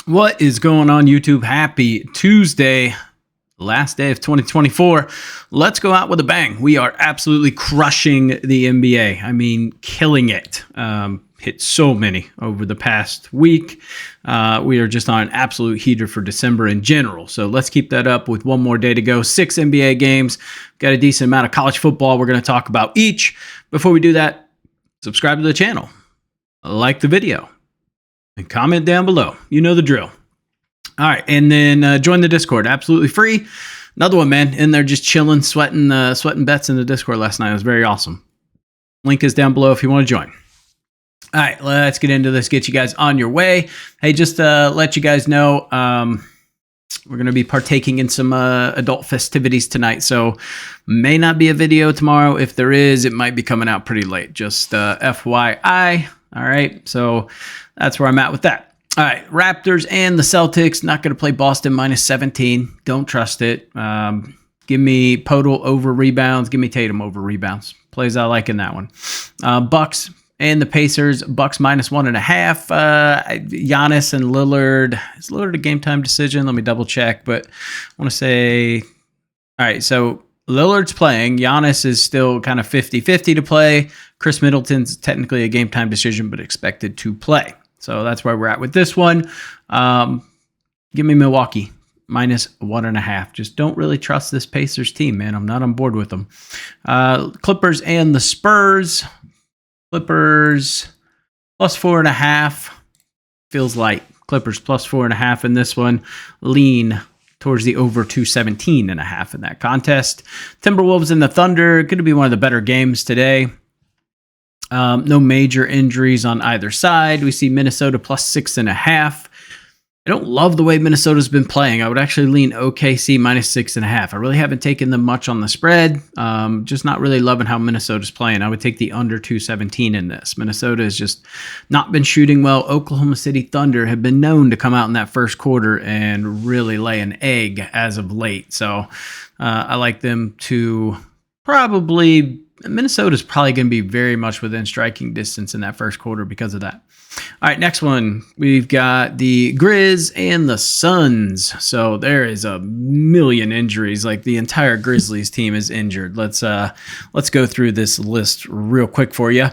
What is going on, YouTube? Happy Tuesday, last day of 2024. Let's go out with a bang. We are absolutely crushing the NBA. I mean, killing it. Hit so many over the past week. We are just on an absolute heater for December in general. So let's keep that up with one more day to go. 6 NBA games. Got a decent amount of college football we're going to talk about each. Before we do that, subscribe to the channel, like the video, and comment down below. You know the drill. All right, and then join the Discord, absolutely free. Another one, man, in there just chilling, sweating bets in the Discord last night. It was very awesome. Link is down below if you want to join. All right, let's get into this, get you guys on your way. Hey, just let you guys know, we're going to be partaking in some adult festivities tonight, so may not be a video tomorrow. If there is, it might be coming out pretty late. Just FYI. All right, so that's where I'm at with that. All right, Raptors and the Celtics. Not going to play Boston minus 17. Don't trust it. Give me Podol over rebounds. Give me Tatum over rebounds. Plays I like in that one. Bucks and the Pacers. Bucks minus 1.5. Giannis and Lillard. Is Lillard a game time decision? Let me double check. But I want to say, all right, so Lillard's playing. Giannis is still kind of 50-50 to play. Chris Middleton's technically a game time decision, but expected to play. So that's where we're at with this one. Give me Milwaukee minus 1.5. Just don't really trust this Pacers team, man. I'm not on board with them. Clippers and the Spurs. Clippers plus 4.5. Feels light. Clippers plus 4.5 in this one. Lean towards the over 217.5 in that contest. Timberwolves and the Thunder. Going to be one of the better games today. No major injuries on either side. We see Minnesota plus 6.5. I don't love the way Minnesota's been playing. I would actually lean OKC minus 6.5. I really haven't taken them much on the spread. Just not really loving how Minnesota's playing. I would take the under 217 in this. Minnesota has just not been shooting well. Oklahoma City Thunder have been known to come out in that first quarter and really lay an egg as of late. So I like them to probably... Minnesota's probably going to be very much within striking distance in that first quarter because of that. All right, next one. We've got the Grizz and the Suns. So there is a million injuries. Like the entire Grizzlies team is injured. Let's go through this list real quick for you.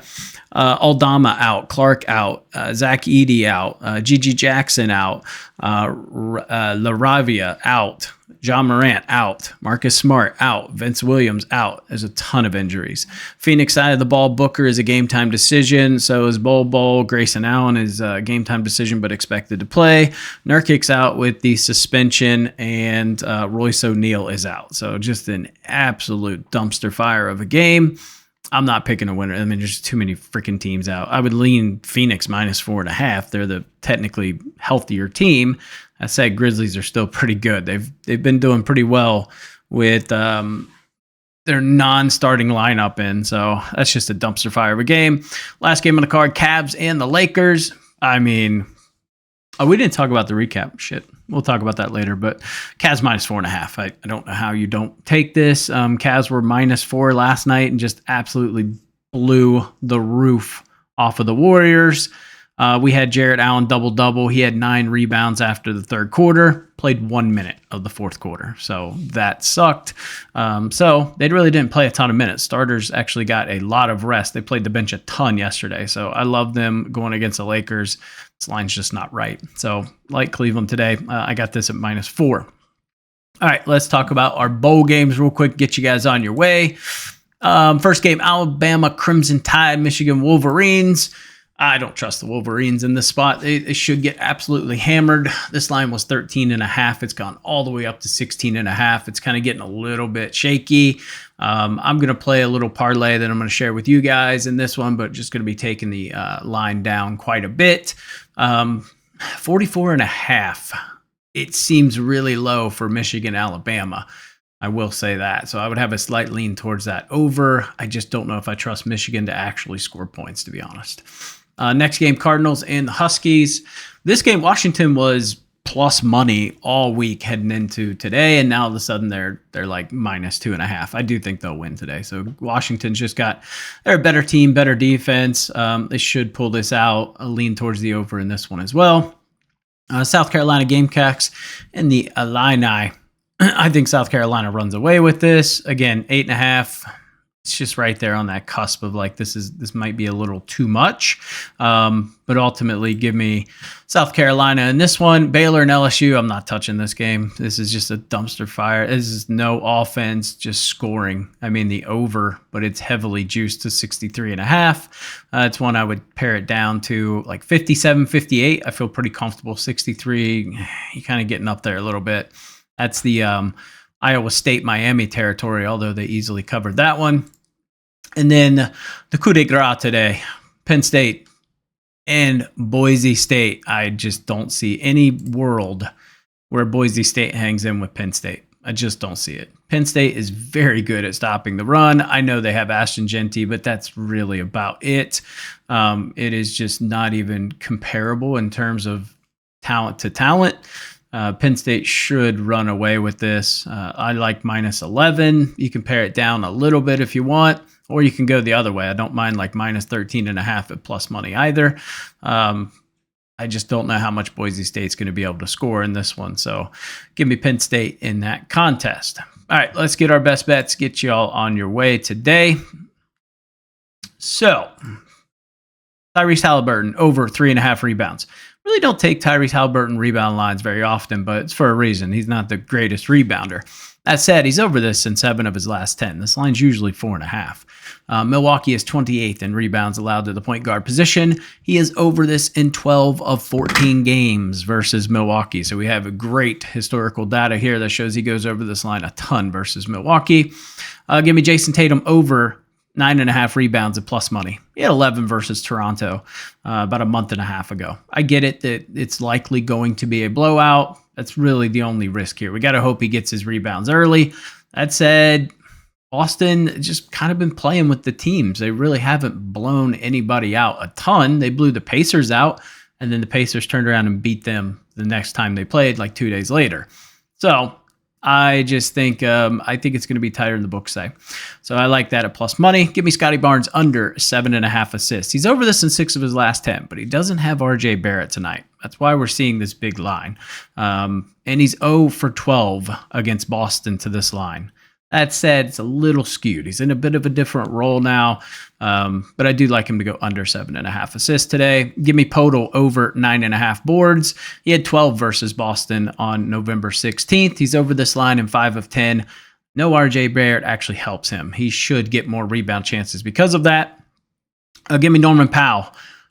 Aldama out, Clark out, Zach Edey out, Gigi Jackson out, LaRavia out, John Morant out, Marcus Smart out, Vince Williams out. There's a ton of injuries. Phoenix side of the ball, Booker is a game-time decision. So is Bol. Grayson Allen is a game-time decision, but expected to play. Nurkic's out with the suspension, and Royce O'Neal is out. So just an absolute dumpster fire of a game. I'm not picking a winner. I mean, there's too many freaking teams out. I would lean Phoenix minus 4.5. They're the technically healthier team. I said Grizzlies are still pretty good. They've been doing pretty well with their non-starting lineup in. So that's just a dumpster fire of a game. Last game on the card, Cavs and the Lakers. I mean, we didn't talk about the recap. Shit. We'll talk about that later, but Cavs minus 4.5. I don't know how you don't take this. Cavs were minus 4 last night and just absolutely blew the roof off of the Warriors. We had Jarrett Allen double-double. He had 9 rebounds after the third quarter, played 1 minute of the fourth quarter. So that sucked. So they really didn't play a ton of minutes. Starters actually got a lot of rest. They played the bench a ton yesterday. So I love them going against the Lakers. This line's just not right. So like Cleveland today, I got this at minus 4. All right, let's talk about our bowl games real quick, get you guys on your way. First game, Alabama Crimson Tide, Michigan Wolverines. I don't trust the Wolverines in this spot. They should get absolutely hammered. This line was 13.5. It's gone all the way up to 16.5. It's kind of getting a little bit shaky. I'm going to play a little parlay that I'm going to share with you guys in this one, but just going to be taking the line down quite a bit. 44.5. It seems really low for Michigan, Alabama. I will say that. So I would have a slight lean towards that over. I just don't know if I trust Michigan to actually score points, to be honest. Next game, Cardinals and the Huskies. This game, Washington was plus money all week heading into today, and now all of a sudden they're like minus 2.5. I do think they'll win today. So Washington's just they're a better team, better defense. They should pull this out. A lean towards the over in this one as well. South Carolina Gamecocks and the Illini. I think South Carolina runs away with this. Again, 8.5. It's just right there on that cusp of like this might be a little too much, but ultimately give me South Carolina in this one. Baylor and LSU, I'm not touching this game. This is just a dumpster fire. This is no offense, just scoring. I mean the over, but it's heavily juiced to 63.5. It's one I would pare it down to like 57, 58. I feel pretty comfortable. 63, you're kind of getting up there a little bit. That's the Iowa State Miami territory, although they easily covered that one. And then the coup de grace today, Penn State and Boise State. I just don't see any world where Boise State hangs in with Penn State. I just don't see it. Penn State is very good at stopping the run. I know they have Ashton Genty, but that's really about it. It is just not even comparable in terms of talent to talent. Penn State should run away with this. I like minus 11. You can pare it down a little bit if you want, or you can go the other way. I don't mind like minus 13.5 at plus money either. I just don't know how much Boise State's going to be able to score in this one. So give me Penn State in that contest. All right, let's get our best bets, get y'all on your way today. So Tyrese Halliburton over 3.5 rebounds. Really don't take Tyrese Halliburton rebound lines very often, but it's for a reason. He's not the greatest rebounder. That said, he's over this in 7 of his last 10. This line's usually 4.5. Milwaukee is 28th in rebounds allowed to the point guard position. He is over this in 12 of 14 games versus Milwaukee. So we have a great historical data here that shows he goes over this line a ton versus Milwaukee. Give me Jason Tatum over 9.5 rebounds at plus money. He had 11 versus Toronto about a month and a half ago. I get it that it's likely going to be a blowout. That's really the only risk here. We got to hope he gets his rebounds early. That said, Boston just kind of been playing with the teams. They really haven't blown anybody out a ton. They blew the Pacers out, and then the Pacers turned around and beat them the next time they played, like 2 days later. So I just think it's going to be tighter than the books say. So I like that at plus money. Give me Scotty Barnes under 7.5 assists. He's over this in 6 of his last 10, but he doesn't have RJ Barrett tonight. That's why we're seeing this big line. And he's 0 for 12 against Boston to this line. That said, it's a little skewed. He's in a bit of a different role now, but I do like him to go under 7.5 assists today. Give me Podol over 9.5 boards. He had 12 versus Boston on November 16th. He's over this line in 5 of 10. No RJ Barrett actually helps him. He should get more rebound chances because of that. Give me Norman Powell.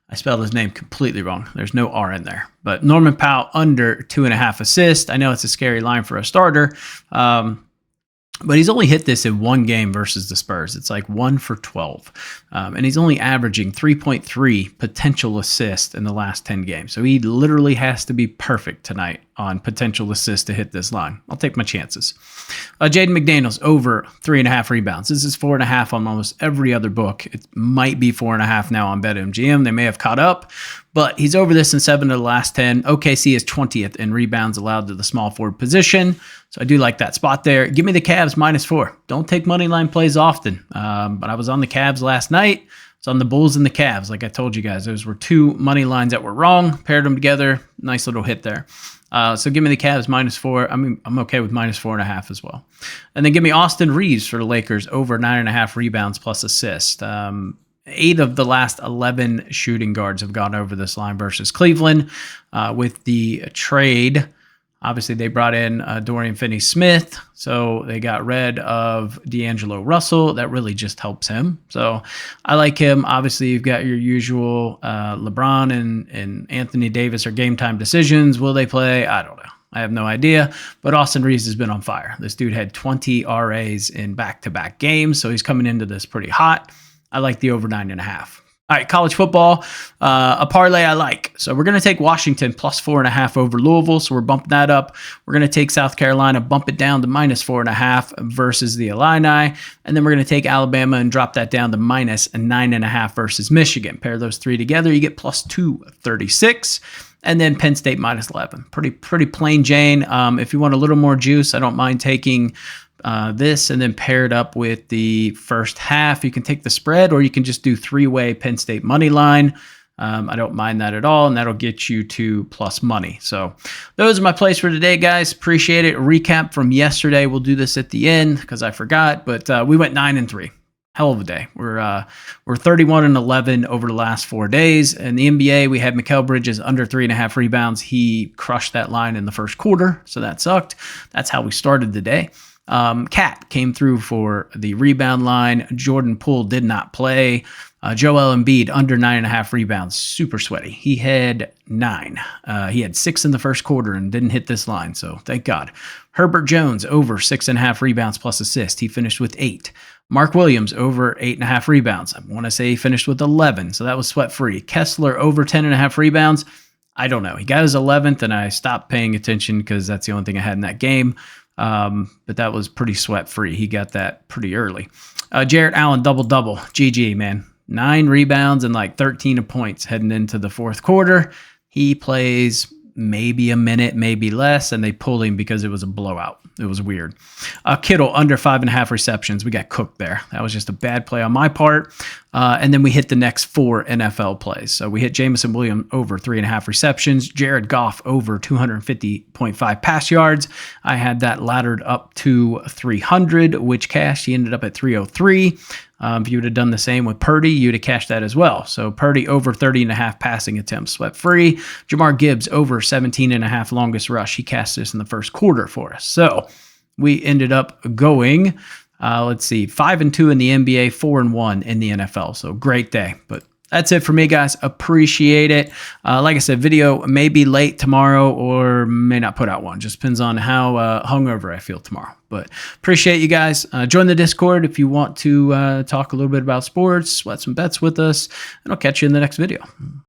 I spelled his name completely wrong. There's no R in there. But Norman Powell under 2.5 assists. I know it's a scary line for a starter. But he's only hit this in 1 game versus the Spurs. It's like 1 for 12. And he's only averaging 3.3 potential assists in the last 10 games. So he literally has to be perfect tonight on potential assists to hit this line. I'll take my chances. Jaden McDaniels over 3.5 rebounds. This is 4.5 on almost every other book. It might be 4.5 now on BetMGM. They may have caught up, but he's over this in 7 of the last 10. OKC is 20th in rebounds allowed to the small forward position. So I do like that spot there. Give me the Cavs -4. Don't take money line plays often. But I was on the Cavs last night. It's on the Bulls and the Cavs. Like I told you guys, those were 2 money lines that were wrong. Paired them together. Nice little hit there. So give me the Cavs -4. I mean, I'm okay with -4.5 as well. And then give me Austin Reeves for the Lakers over 9.5 rebounds plus assist. 8 of the last 11 shooting guards have gone over this line versus Cleveland. With the trade, obviously they brought in Dorian Finney-Smith, so they got rid of D'Angelo Russell. That really just helps him. So I like him. Obviously, you've got your usual LeBron and Anthony Davis are game time decisions. Will they play? I don't know. I have no idea. But Austin Reeves has been on fire. This dude had 20 RAs in back-to-back games, so he's coming into this pretty hot. I like the over 9.5. All right, college football, a parlay I like. So we're going to take Washington +4.5 over Louisville. So we're bumping that up. We're going to take South Carolina, bump it down to -4.5 versus the Illini. And then we're going to take Alabama and drop that down to -9.5 versus Michigan. Pair those 3 together, you get +236. And then Penn State -11. Pretty plain Jane. If you want a little more juice, I don't mind taking this and then pair it up with the first half. You can take the spread, or you can just do 3-way Penn State money line. I don't mind that at all, and that'll get you to plus money. So those are my plays for today, guys. Appreciate it. Recap from yesterday. We'll do this at the end because I forgot, but we went 9-3. Hell of a day. We're 31-11 over the last 4 days. In the NBA, we had Mikal Bridges under 3.5 rebounds. He crushed that line in the first quarter, so that sucked. That's how we started the day. Cat came through for the rebound line. Jordan Poole did not play. Joel Embiid under 9.5 rebounds, super sweaty. He had 9. He had 6 in the first quarter and didn't hit this line, so thank God. Herbert Jones over 6.5 rebounds plus assist. He finished with 8. Mark Williams over 8.5 rebounds. I want to say he finished with 11, so that was sweat-free. Kessler over 10.5 rebounds. I don't know. He got his 11th, and I stopped paying attention because that's the only thing I had in that game. But that was pretty sweat-free. He got that pretty early. Jarrett Allen, double-double. GG, man. 9 rebounds and like 13 points heading into the fourth quarter. He plays maybe a minute, maybe less, and they pulled him because it was a blowout. It was weird. Kittle, under 5.5 receptions. We got cooked there. That was just a bad play on my part. And then we hit the next 4 NFL plays. So we hit Jamison Williams over 3.5 receptions. Jared Goff over 250.5 pass yards. I had that laddered up to 300, which cashed. He ended up at 303. If you would have done the same with Purdy, you'd have cashed that as well. So Purdy over 30.5 passing attempts, sweat-free. Jamar Gibbs over 17.5 longest rush. He cashed this in the first quarter for us. So we ended up going, 5-2 in the NBA, 4-1 in the NFL. So great day. But that's it for me, guys. Appreciate it. Like I said, video may be late tomorrow or may not put out one. Just depends on how hungover I feel tomorrow. But appreciate you guys. Join the Discord if you want to talk a little bit about sports, sweat some bets with us, and I'll catch you in the next video.